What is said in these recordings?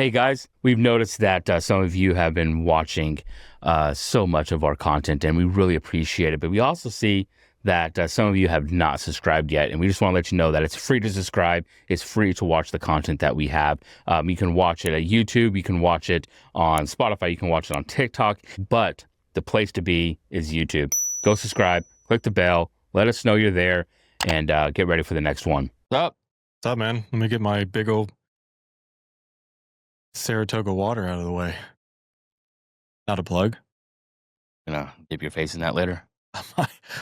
Hey guys, we've noticed that some of you have been watching so much of our content, and we really appreciate it. But we also see that some of you have not subscribed yet, and we just want to let you know that it's free to subscribe. It's free to watch the content that we have. You can watch it at YouTube, you can watch it on Spotify, you can watch it on TikTok, but the place to be is YouTube. Go subscribe, click the bell, let us know you're there, and get ready for the next one. What's up? What's up, man? Let me get my big old Saratoga water out of the way. Not a plug. Dip your face in that later.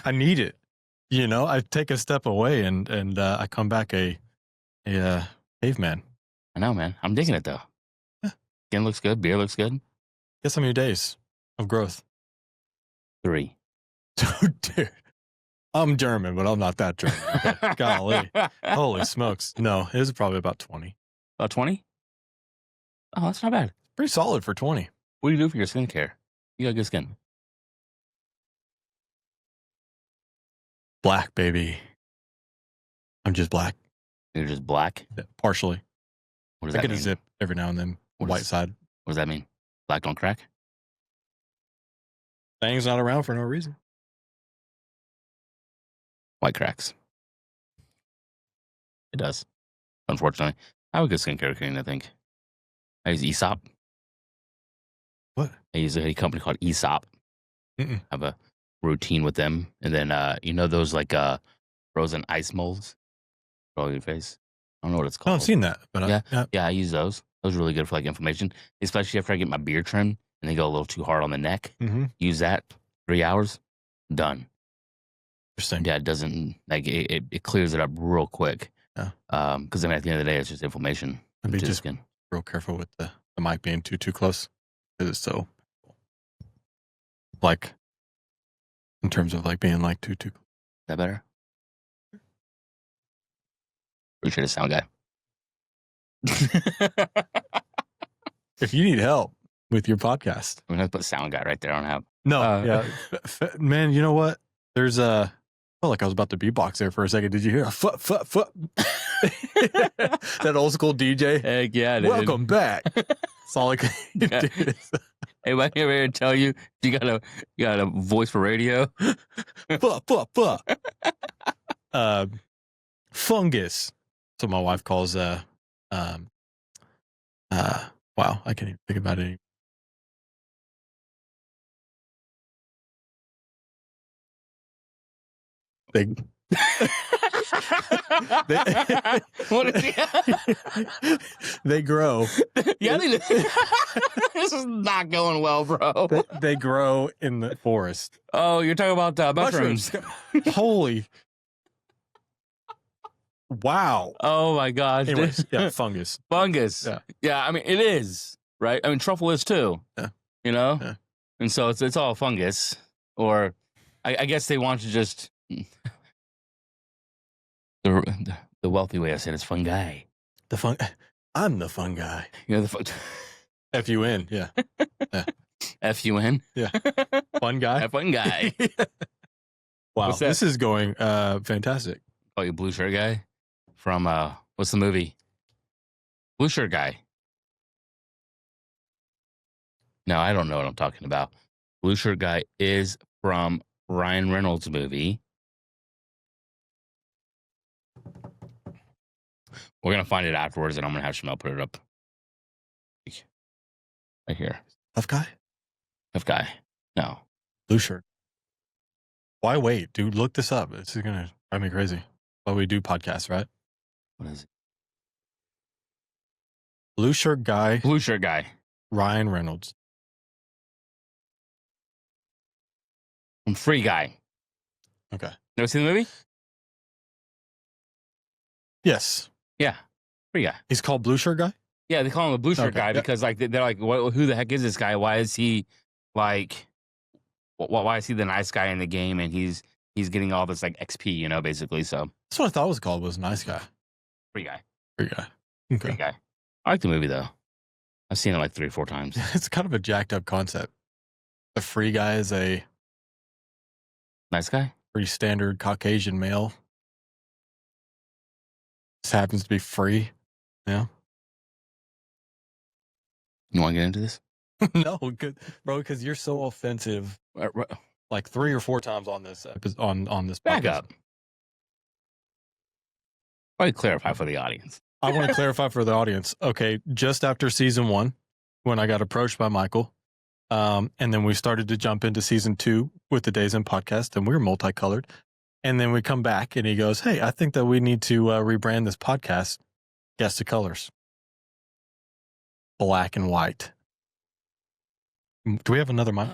I need it. You know, I take a step away and I come back a caveman. I know, man. I'm digging it though. Yeah. Skin looks good. Beer looks good. Get some of your days of growth. 3. Dude, I'm German, but I'm not that German. Okay. Golly. Holy smokes. No, it is probably about 20. About 20? Oh, that's not bad. Pretty solid for 20. What do you do for your skincare? You got good skin. Black, baby. I'm just black. You're just black? Yeah, partially. What does I that get mean? a zip every now and then. White side. What does that mean? Black don't crack? Thing's not around for no reason. White cracks. It does. Unfortunately. I have a good skincare routine, I think. I use Aesop. What? I use a company called Aesop. I have a routine with them. And then, you know those like frozen ice molds for all your face? I don't know what it's called. Oh, I've seen that. But yeah, I use those. Those are really good for like inflammation, especially after I get my beard trimmed and they go a little too hard on the neck. Use that 3 hours, done. Interesting. Yeah, it doesn't like it clears it up real quick. Yeah. Because I mean, at the end of the day, it's just inflammation. I'd be to the just skin. real careful with the mic being too close because it's so like in terms of like being like too. Is that better? Appreciate it, sound guy. If you need help with your podcast, I'm gonna put sound guy right there. I don't have. no, yeah, man. You know what? There's I felt like I was about to beatbox there for a second. Did you hear a foot? That old school DJ. Heck yeah, dude. Welcome back. That's all I can do. Hey, am I here to tell you you got a voice for radio? Fungus. That's what my wife calls wow, I can't even think about it anymore. What is they grow. Yeah, this is not going well, bro. They grow in the forest. Oh, you're talking about mushrooms. Holy. Wow. Oh my gosh. Anyways, yeah, fungus. Fungus. Yeah, I mean, it is, right? I mean, truffle is too. Yeah. You know? Yeah. And so it's all fungus. Or I guess they want to just... The wealthy way I said it's fungi. I'm the fun guy. You're the F-U-N, yeah. F-U-N? Yeah. Fun guy? Fun guy. Wow, this is going fantastic. Call you blue shirt guy? From, what's the movie? Blue shirt guy. No, I don't know what I'm talking about. Blue shirt guy is from Ryan Reynolds' movie. We're going to find it afterwards, and I'm going to have Shamel put it up. Right here. Tough guy? Tough guy. No. Blue shirt. Why wait? Dude, look this up. This is going to drive me crazy. Well, we do podcasts, right? What is it? Blue shirt guy. Blue shirt guy. Ryan Reynolds. I'm Free Guy. Okay. Never seen the movie? Yes. Yeah. Free Guy. He's called Blue Shirt Guy? Yeah, they call him the blue shirt guy because like they're like, who the heck is this guy? Why is he like, why is he the nice guy in the game and he's getting all this like XP, you know, basically. So that's what I thought it was called, was Nice Guy. Free Guy. Free Guy. Okay. Free Guy. I like the movie though. I've seen it like 3 or 4 times. It's kind of a jacked up concept. The free guy is a nice guy, pretty standard Caucasian male. Just happens to be free. Yeah. You want to get into this? No, good, bro, because you're so offensive. Like 3 or 4 times on this episode, on this Back podcast. up. Probably clarify for the audience. I want to clarify for the audience. Okay, just after season 1, when I got approached by Michael, and then we started to jump into season 2 with the Days In podcast, and we were multicolored. And then we come back, and he goes, "Hey, I think that we need to rebrand this podcast. Guess the colors, black and white." Do we have another mic?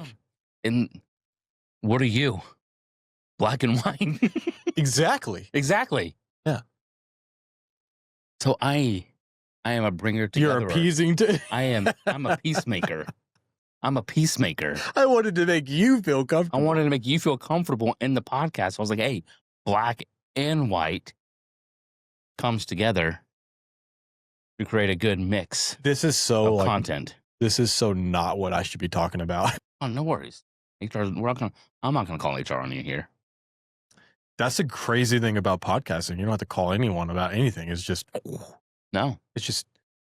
And what are you? Black and white. Exactly. Exactly. Yeah. So I am a bringer together. You're appeasing to. I'm a peacemaker. I'm a peacemaker. I wanted to make you feel comfortable. I wanted to make you feel comfortable in the podcast. I was like, hey, black and white comes together to create a good mix This is so of content. This is so not what I should be talking about. Oh, no worries. I'm not gonna call HR on you here. That's the crazy thing about podcasting. You don't have to call anyone about anything. It's just No. It's just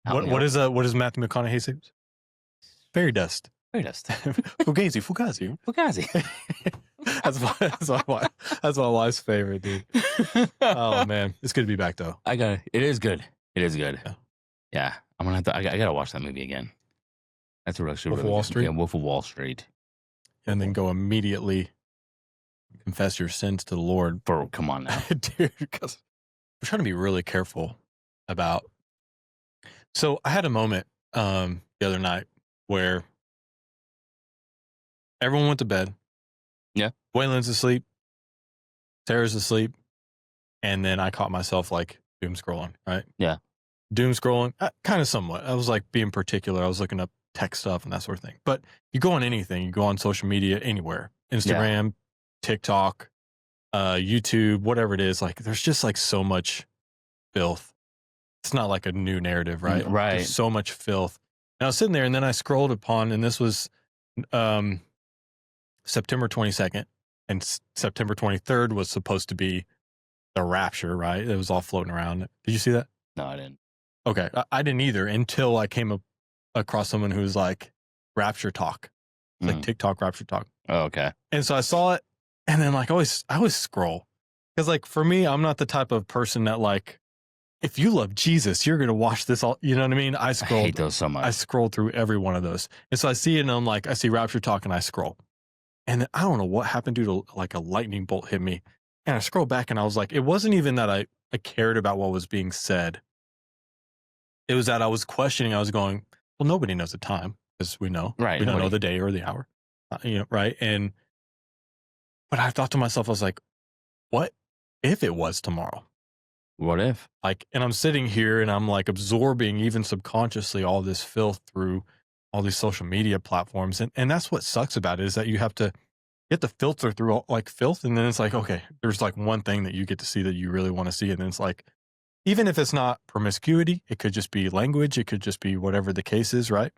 Out in what the does Matthew McConaughey say? Fairy dust. Fairy dust. Fugazi. Fugazi. That's my wife's favorite, dude. Oh man, it's good to be back though. It is good. It is good. Yeah. Yeah. I'm gonna have to. I gotta watch that movie again. That's a Wolf of Wall Street? Yeah, Wolf of Wall Street. And then go immediately confess your sins to the Lord. Come on now, dude. Because we're trying to be really careful about. So I had a moment the other night where everyone went to bed. Yeah. Waylon's asleep. Sarah's asleep. And then I caught myself like doom scrolling, right? Yeah. Doom scrolling, kind of somewhat. I was like being particular. I was looking up tech stuff and that sort of thing. But you go on anything, you go on social media, anywhere, Instagram, TikTok, YouTube, whatever it is. Like there's just like so much filth. It's not like a new narrative, right? Right. There's so much filth. And I was sitting there and then I scrolled upon, and this was September 22nd, and September 23rd was supposed to be the Rapture, right? It was all floating around. Did you see that? No, I didn't. Okay. I didn't either until I came across someone who's like Rapture talk, like TikTok Rapture talk. Oh, okay. And so I saw it, and then like I always scroll, because like for me, I'm not the type of person that like, if you love Jesus, you're gonna watch this all. You know what I mean? I hate those so much. I scrolled through every one of those, and so I see it, and I'm like, I see Rapture talk, and I scroll, and then I don't know what happened, dude. Like a lightning bolt hit me, and I scroll back, and I was like, it wasn't even that I cared about what was being said. It was that I was questioning. I was going, well, nobody knows the time, because we know, right? We don't know the day or the hour, right? But I thought to myself, I was like, what if it was tomorrow? What if? Like, and I'm sitting here and I'm like absorbing even subconsciously all this filth through all these social media platforms. And that's what sucks about it, is that you have to filter through all, like filth. And then it's like, okay, there's like one thing that you get to see that you really want to see. And then it's like, even if it's not promiscuity, it could just be language. It could just be whatever the case is. Right.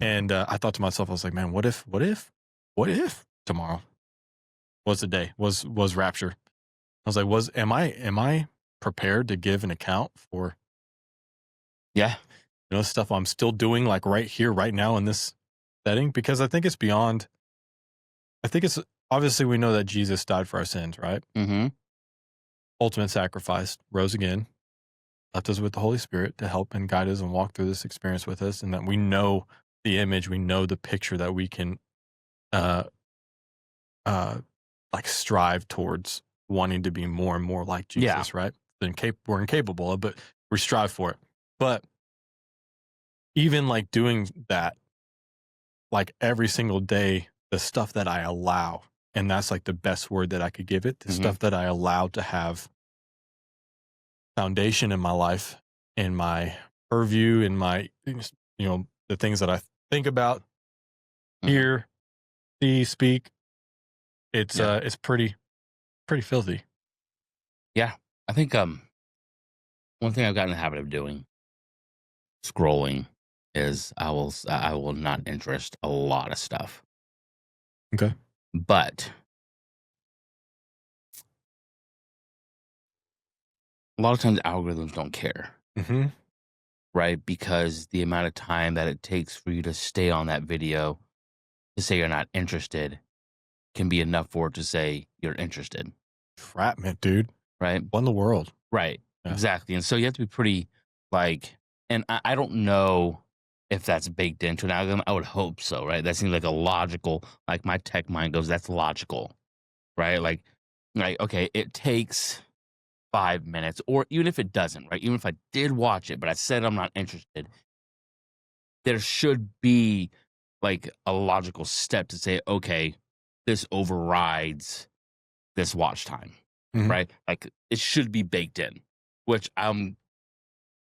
And I thought to myself, I was like, man, what if tomorrow was the day, was Rapture? I was like, am I prepared to give an account for stuff I'm still doing, like right here, right now in this setting? Because I think it's beyond. I think it's obviously, we know that Jesus died for our sins, right? Mm-hmm. Ultimate sacrifice, rose again, left us with the Holy Spirit to help and guide us and walk through this experience with us, and that we know the image, we know the picture that we can like strive towards wanting to be more and more like Jesus, right? We're incapable of, but we strive for it. But even like doing that, like every single day, the stuff that I allow, and that's like the best word that I could give it, the stuff that I allow to have foundation in my life, in my purview, in my, the things that I think about, hear, see, speak. It's pretty filthy. Yeah. I think one thing I've gotten in the habit of doing, scrolling, is I will not interest a lot of stuff. Okay. But a lot of times algorithms don't care. Mm-hmm. right? Because the amount of time that it takes for you to stay on that video to say you're not interested can be enough for it to say you're interested, Entrapment, dude. right? What in the world? Right. Yeah. Exactly. And so you have to be pretty like, and I don't know if that's baked into an algorithm. I would hope so, right? That seems like a logical, like my tech mind goes, that's logical, right? Like, okay, it takes 5 minutes, or even if it doesn't, right? Even if I did watch it, but I said I'm not interested, there should be like a logical step to say, okay, this overrides this watch time, Mhm. right? Like it should be baked in, which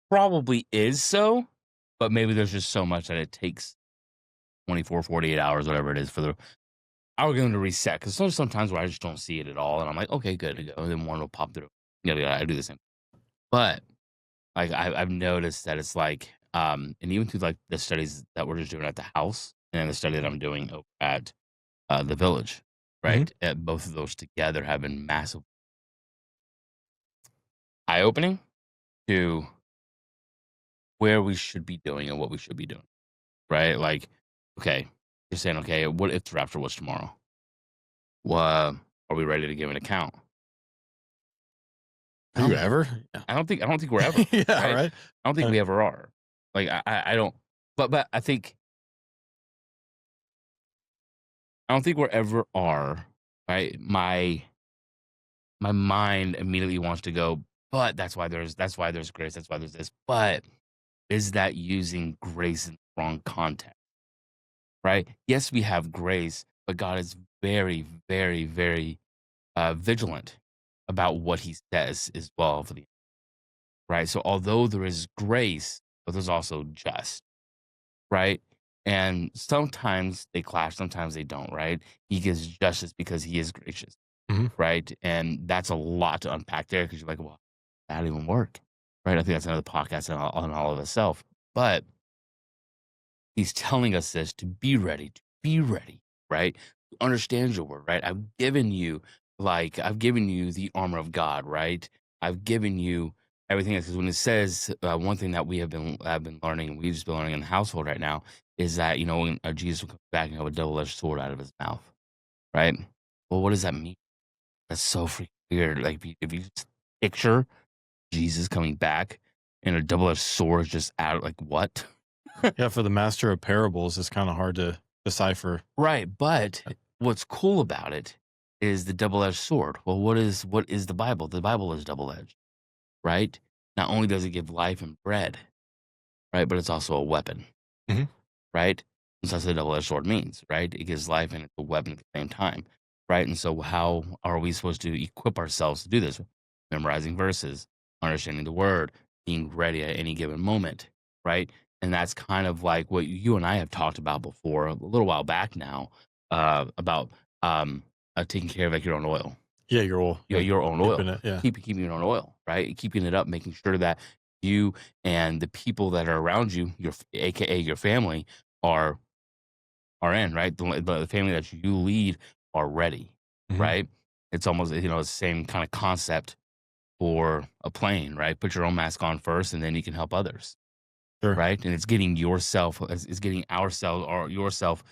probably is so, but maybe there's just so much that it takes 24, 48 hours, whatever it is, for the algorithm to reset. Because there's sometimes where I just don't see it at all, and I'm like, okay, good to go. And then one will pop through. I do the same. But like I've noticed that it's like, and even through like the studies that we're just doing at the house, and the study that I'm doing over at the village, Mhm. right? Both of those together have been massive eye opening to where we should be doing and what we should be doing, right? Like, okay, you're saying, okay, what if the rapture was tomorrow? Well, are we ready to give an account? Are you No, ever? Yeah. I don't think we're ever, Yeah, right? right? I don't think Uh, we ever are. Like, I don't, but I don't think we ever are, right? My mind immediately wants to go, but that's why there's grace, that's why there's this. But is that using grace in the wrong context? Right? Yes, we have grace, but God is very, very, very vigilant about what he says as well for the right. So although there is grace, but there's also just, right? And sometimes they clash, sometimes they don't, right? He gives justice because he is gracious, mhm. right? And that's a lot to unpack there because you're like, well, that didn't even work. Right. I think that's another podcast on all of itself. But he's telling us this to be ready, right? To understand your word, right? I've given you the armor of God, right? I've given you everything else. Because when it says one thing that have been learning, and we've just been learning in the household right now, is that when Jesus will come back and have a double-edged sword out of his mouth, right? Well, what does that mean? That's so freaking weird. Like if you just picture Jesus coming back and a double-edged sword just out, like what? Yeah, for the master of parables, it's kinda hard to decipher. Right, but what's cool about it is the double-edged sword. Well, what is the Bible? The Bible is double-edged, right? Not only does it give life and bread, right, but it's also a weapon, Mhm. right? And so that's what a double-edged sword means, right? It gives life and it's a weapon at the same time, right? And so how are we supposed to equip ourselves to do this? Memorizing verses, understanding the word, being ready at any given moment, right? And that's kind of like what you and I have talked about before a little while back now, about taking care of like your own oil, Yeah, you're all yeah, your own keeping oil, it yeah. keeping your own oil, right? Keeping it up, making sure that you and the people that are around you, AKA your family, are in, right? The family that you lead are ready, Mhm. right? It's almost the same kind of concept for a plane, right? Put your own mask on first, and then you can help others, Sure. right? And it's getting yourself, it's getting ourselves or yourself.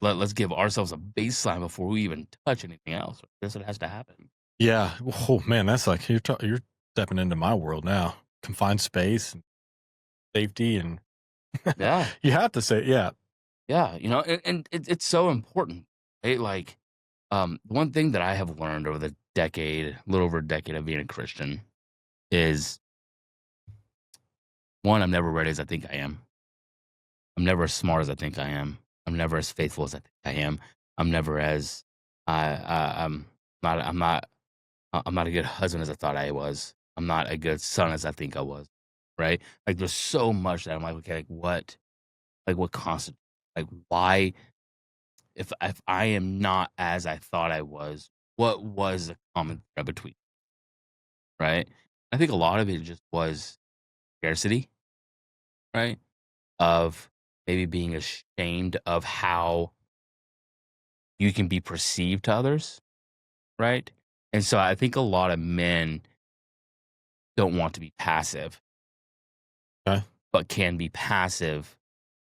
Let's give ourselves a baseline before we even touch anything else. That's what has to happen. Yeah. Oh, man, that's like you're stepping into my world now. Confined space and safety and Yeah, you have to say yeah. yeah. And it's so important, right? Like, one thing that I have learned over the decade, a little over a decade of being a Christian, is one: I'm never ready as I think I am. I'm never as smart as I think I am. I'm never as faithful as I think I am. I'm never as I'm not I'm not I'm not a good husband as I thought I was. I'm not a good son as I think I was. Right? Like there's so much that I'm like, okay, what constitutes, like why, if I am not as I thought I was, what was the common thread between, right? I think a lot of it just was scarcity, right? Of maybe being ashamed of how you can be perceived to others, right? And so I think a lot of men don't want to be passive, Okay. but can be passive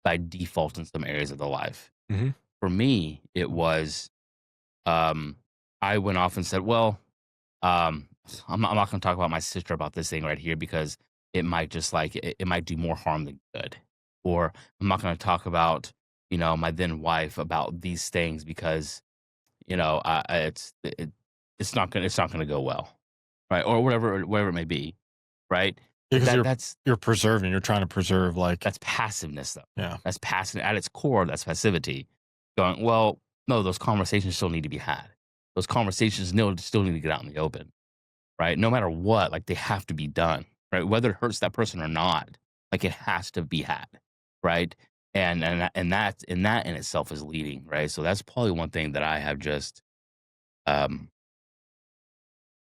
by default in some areas of the life. Mm-hmm. For me, it was um, I went off and said, well, um, I'm not going to talk about my sister about this thing right here because it might just like it might do more harm than good. Or I'm not going to talk about my then wife about these things because it's not gonna go well, right? Or whatever it may be, right? But Because you're preserving. You're trying to preserve, like, that's passiveness, though. yeah. That's passive at its core. That's passivity. Going, well, no, those conversations still need to be had. Those conversations still need to get out in the open, right? No matter what, like they have to be done, right? Whether it hurts that person or not, like it has to be had, right? And that in itself is leading, right? So that's probably one thing that I have just um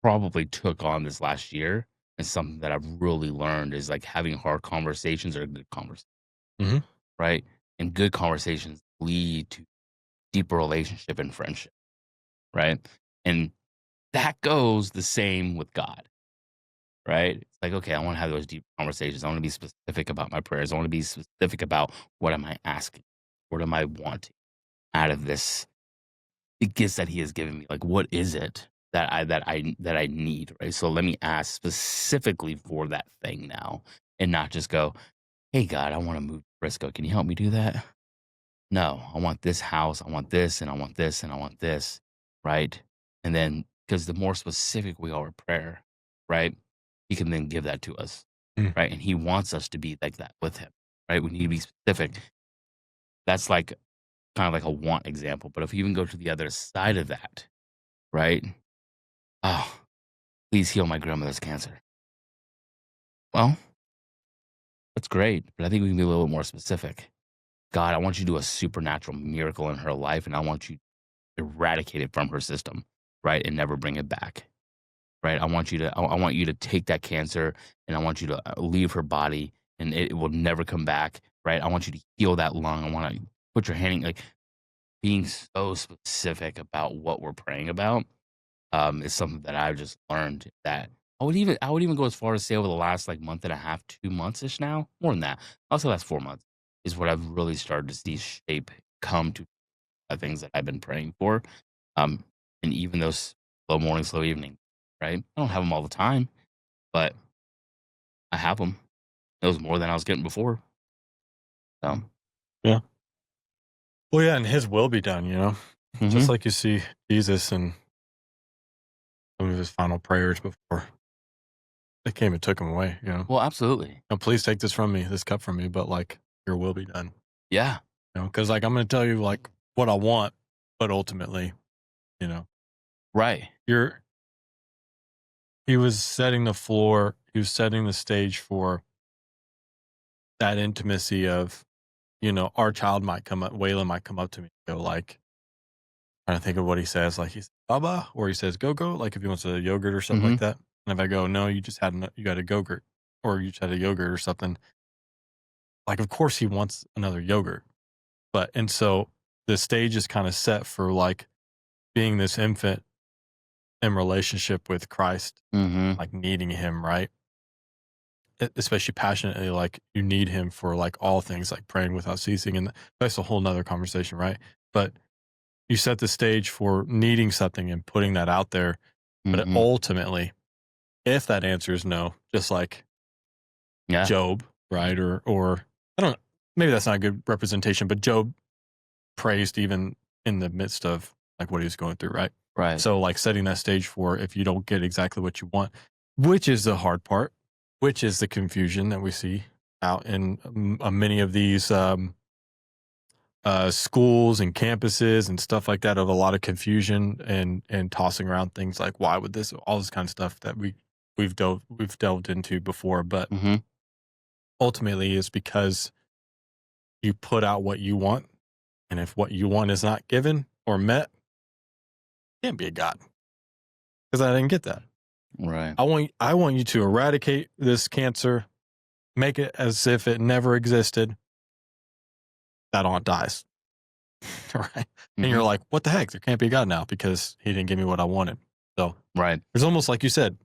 probably took on this last year, and something that I've really learned is like having hard conversations are good conversations, Mm-hmm. right? And good conversations lead to deeper relationship and friendship, right? And that goes the same with God, right? It's like, okay, I want to have those deep conversations. I want to be specific about my prayers. I want to be specific about what am I asking? What am I wanting out of this the gifts that he has given me? Like, what is it that I need, right? So let me ask specifically for that thing now, and not just go, "Hey, God, I want to move to Frisco. Can you help me do that?" No, I want this house. I want this, and I want this, and I want this, right? And then, because the more specific we are with prayer, right, he can then give that to us, Mm. right? And he wants us to be like that with him, right? We need to be specific. That's like kind of like a want example. But if you even go to the other side of that, right? Oh, please heal my grandmother's cancer. Well, that's great, but I think we can be a little bit more specific. God, I want you to do a supernatural miracle in her life, and I want you to eradicate it from her system, right, and never bring it back, right? I want you to take that cancer, and I want you to leave her body, and it will never come back, right? I want you to heal that lung. I want to put your hand, like being so specific about what we're praying about is something that I've just learned that I would even go as far as say over the last like month and a half, 2 months ish now, more than that. I'll say last 4 months is what I've really started to see shape come to things that I've been praying for. Um, and even those slow morning, slow evening, right? I don't have them all the time, but I have them. It was more than I was getting before. So, Yeah. Well, yeah, and his will be done, just hmm like you see Jesus and some of his final prayers before they came and took him away, well, absolutely. No, please take this from me, this cup from me, but like your will be done, Yeah. because like I'm going to tell you like what I want, but ultimately, you know, Right. you're, he was setting the floor, he was setting the stage for that intimacy of, our child might come up, Waylon might come up to me and go like, trying to think of what he says, like he's Baba, or he says go go, like if he wants a yogurt or something hmm like that. And if I go, no, you got a yogurt, or you just had a yogurt or something, like of course he wants another yogurt. And so the stage is kind of set for like being this infant in relationship with Christ, hmm like needing him, right? Especially passionately, like you need him for like all things, like praying without ceasing. And that's a whole nother conversation, right? But you set the stage for needing something and putting that out there. But hmm ultimately, if that answer is no, just like Yeah. Job, right? Or I don't know, maybe that's not a good representation, but Job praised even in the midst of like what he was going through, right? Right. So like setting that stage for if you don't get exactly what you want, which is the hard part, which is the confusion that we see out in many of these schools and campuses and stuff like that, of a lot of confusion and tossing around things like why would this, all this kind of stuff that we've delved into before, but hmm ultimately is because you put out what you want, and if what you want is not given or met, can't be a God, because I didn't get that. Right. I want you to eradicate this cancer, make it as if it never existed. That aunt dies, right? And hmm you're like, what the heck? There can't be a God now because he didn't give me what I wanted. So Right. it's almost like you said,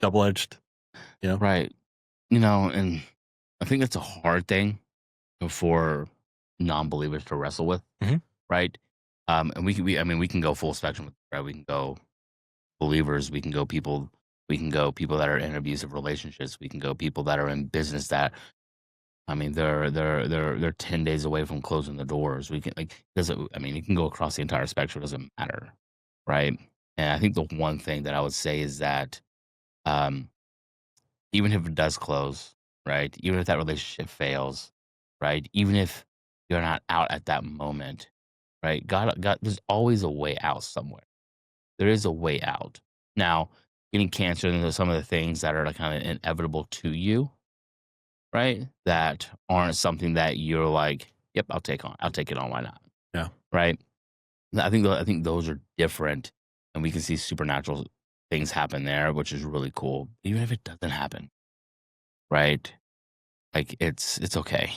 double edged. Right. And I think that's a hard thing for non-believers to wrestle with, Mhm. right? And we can go full spectrum, right? We can go believers, we can go people that are in abusive relationships, we can go people that are in business that, they're 10 days away from closing the doors. We can like doesn't I mean, you can go across the entire spectrum, it doesn't matter, right? And I think the one thing that I would say is that um even if it does close, right? Even if that relationship fails, right? Even if you're not out at that moment, right? God, there's always a way out somewhere. There is a way out. Now, getting cancer into some of the things that are like kind of inevitable to you, right? That aren't something that you're like, yep, I'll take on. I'll take it on. Why not? Yeah. Right? I think those are different, and we can see supernatural things happen there, which is really cool. Even if it doesn't happen, right? Like it's okay,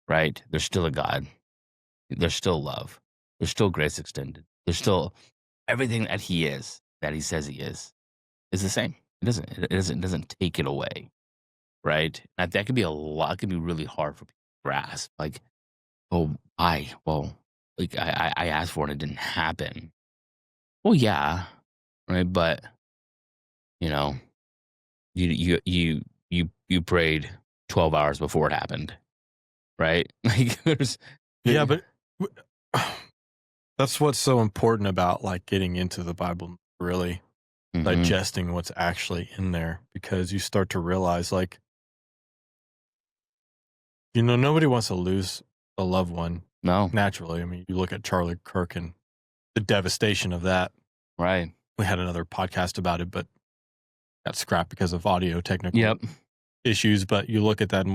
right? There's still a God. There's still love. There's still grace extended. There's still everything that He is, that He says He is the same. It doesn't take it away, right? And that could be a lot. It could be really hard for people to grasp. Like, oh, well, like I asked for it and it didn't happen. Well, yeah, right. But you know, you prayed 12 hours before it happened, right? Like Yeah, the- but w that's what's so important about, like, getting into the Bible, really Mhm. digesting what's actually in there, because you start to realize, like, nobody wants to lose a loved one No, naturally. I mean, you look at Charlie Kirk and the devastation of that. right. We had another podcast about it, but got scrapped because of audio technical Yep. issues, but you look at that and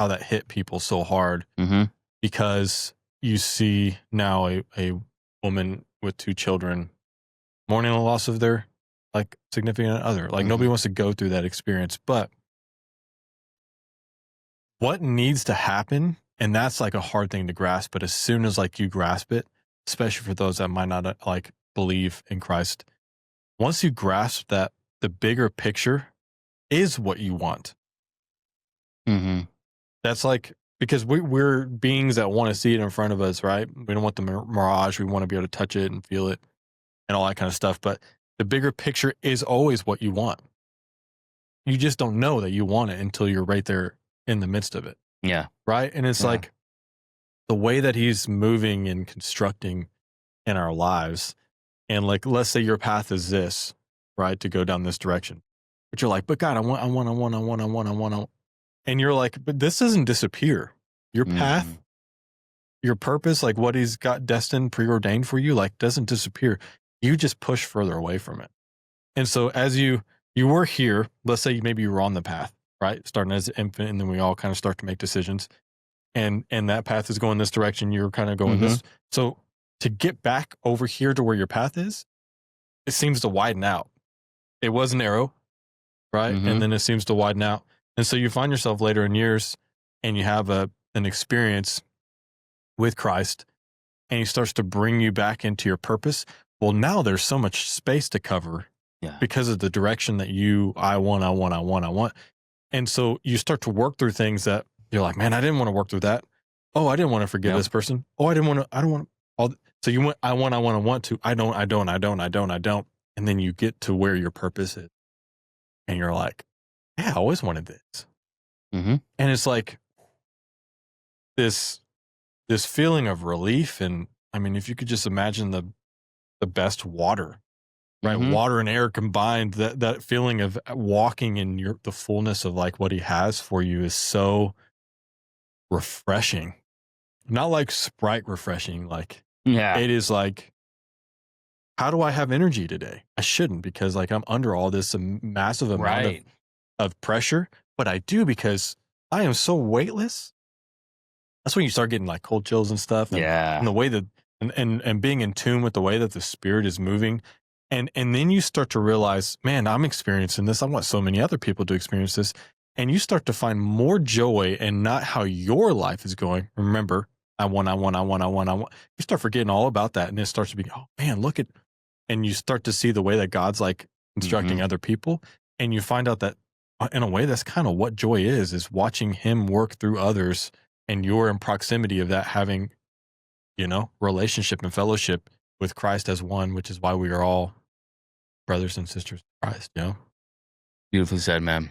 how that hit people so hard, Mhm. because you see now a woman with 2 children mourning the loss of their, like, significant other. Like, nobody Mhm. wants to go through that experience, but what needs to happen, and that's, like, a hard thing to grasp, but as soon as, like, you grasp it, especially for those that might not, like, believe in Christ, once you grasp that the bigger picture is what you want, Mhm. that's like, because we're beings that wanna see it in front of us, right? We don't want the mirage, we wanna be able to touch it and feel it and all that kinda stuff, but the bigger picture is always what you want. You just don't know that you want it until you're right there in the midst of it, Yeah. right? And it's Yeah. like the way that he's moving and constructing in our lives, and, like, let's say your path is this, right, to go down this direction, but you're like, "But God, I want," and you're like, "But this doesn't disappear. Your path, Mhm. your purpose, like, what he's got destined, preordained for you, like, doesn't disappear. You just push further away from it." And so as you were here, let's say maybe you were on the path, right? Starting as an infant, and then we all kind of start to make decisions. And that path is going this direction, you're kind of going Mhm. this. So to get back over here to where your path is, it seems to widen out. It was narrow, right? And Mhm. then it seems to widen out. And so you find yourself later in years and you have an experience with Christ, and he starts to bring you back into your purpose. Well, now there's so much space to cover Yeah. because of the direction that I want. And so you start to work through things that you're like, man, I didn't want to work through that. Oh, I didn't want to forgive Yep. this person. Oh, I don't want all. So you went, I want to. I don't. And then you get to where your purpose is. And you're like, yeah, I always wanted this. Mhm. And it's like this, this feeling of relief. And I mean, if you could just imagine the best water, right? Mhm. Water and air combined, that feeling of walking in the fullness of like what he has for you is so refreshing. Not like Sprite refreshing, like, Yeah. it is like, how do I have energy today? I shouldn't, because, like, I'm under all this massive amount Right. of pressure, but I do because I am so weightless. That's when you start getting, like, cold chills and stuff, and Yeah. the way that and being in tune with the way that the spirit is moving, and then you start to realize, "Man, I'm experiencing this. I want so many other people to experience this," and you start to find more joy in not how your life is going. Remember, I want. You start forgetting all about that, and it starts to be, "Oh, man, look at," and you start to see the way that God's, like, instructing Mhm. other people, and you find out that in a way, that's kind of what joy is watching him work through others, and you're in proximity of that, having, relationship and fellowship with Christ as one, which is why we are all brothers and sisters in Christ, Beautifully said, man.